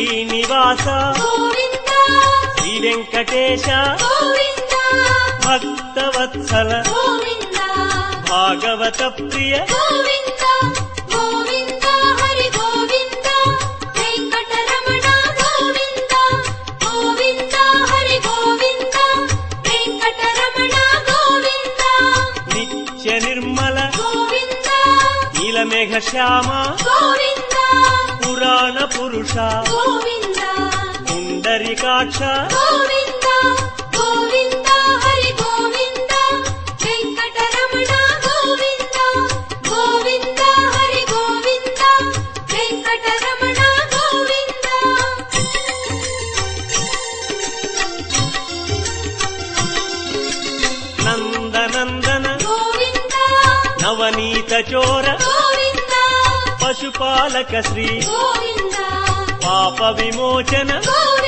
శ్రీనివాస గోవింద శ్రీ వెంకటేశ గోవింద భక్తవత్సల గోవింద భాగవత ప్రియ గోవింద గోవింద హరి గోవింద వెంకటరమణ గోవింద గోవింద హరి గోవింద వెంకటరమణ గోవింద నిత్య నిర్మల గోవింద నీలమేఘ శ్యామ గోవింద పురాణ పురుష గోవింద పుండరీకాక్ష గోవింద గోవింద హరి గోవింద వెంకటరమణ గోవింద గోవింద హరి గోవింద వెంకటరమణ గోవింద నందనందన గోవింద నవనీత చోర గోవింద పశుపాలక శ్రీ గోవింద పాప విమోచన గోవింద